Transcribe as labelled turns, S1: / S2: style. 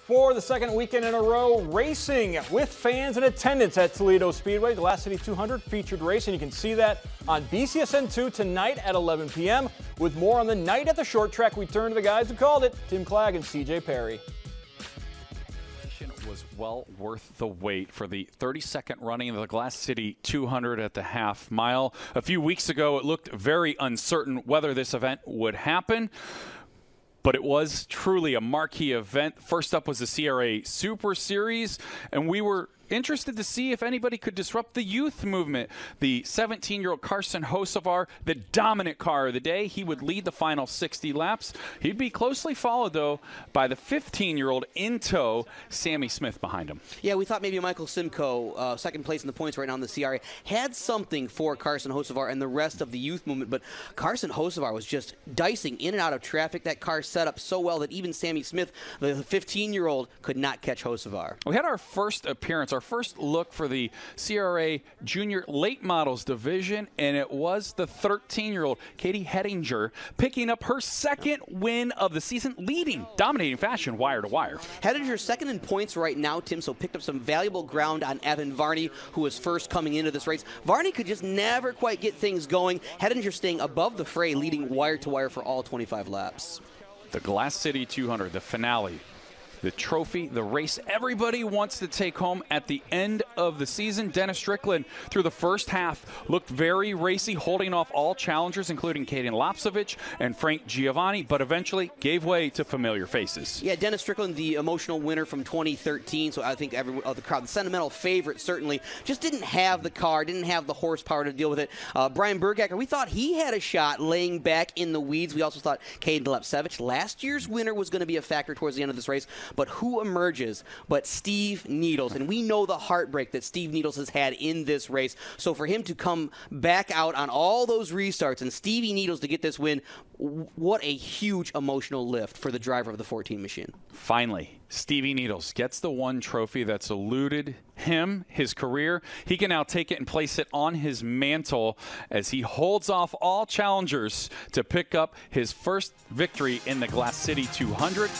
S1: For the second weekend in a row, racing with fans in attendance at Toledo Speedway. Glass City 200 featured race, and you can see that on BCSN 2 tonight at 11 p.m. With more on the night at the short track, we turn to the guys who called it, Tim Clagg and CJ Perry.
S2: Was well worth the wait for the 32nd running of the Glass City 200 at the half mile. A few weeks ago, it looked very uncertain whether this event would happen, but it was truly a marquee event. First up was the CRA Super Series, and we were interested to see if anybody could disrupt the youth movement. The 17-year-old Carson Hocevar, the dominant car of the day, he would lead the final 60 laps. He'd be closely followed, though, by the 15-year-old in tow, Sammy Smith behind him.
S3: Yeah, we thought maybe Michael Simcoe, second place in the points right now in the CRA, had something for Carson Hocevar and the rest of the youth movement, but Carson Hocevar was just dicing in and out of traffic. That car set up so well that even Sammy Smith, the 15-year-old, could not catch Hocevar.
S2: We had our first appearance, our first look for the CRA Junior Late Models Division, and it was the 13-year-old Katie Hettinger picking up her second win of the season, leading, dominating fashion wire to wire.
S3: Hettinger second in points right now, Tim, so picked up some valuable ground on Evan Varney, who was first coming into this race. Varney could just never quite get things going. Hettinger staying above the fray, leading wire to wire for all 25 laps.
S2: The Glass City 200, the finale. The trophy, the race everybody wants to take home at the end of the season. Dennis Strickland, through the first half, looked very racy, holding off all challengers, including Kaden Lapsovich and Frank Giovanni, but eventually gave way to familiar faces.
S3: Yeah, Dennis Strickland, the emotional winner from 2013, so I think the crowd, the sentimental favorite certainly, just didn't have the car, didn't have the horsepower to deal with it. Brian Bergacker, we thought he had a shot laying back in the weeds. We also thought Kaden Lapsovich, last year's winner, was going to be a factor towards the end of this race. But who emerges but Steve Needles? And we know the heartbreak that Steve Needles has had in this race. So for him to come back out on all those restarts and Stevie Needles to get this win, what a huge emotional lift for the driver of the 14 machine.
S2: Finally, Stevie Needles gets the one trophy that's eluded him, his career. He can now take it and place it on his mantle as he holds off all challengers to pick up his first victory in the Glass City 200.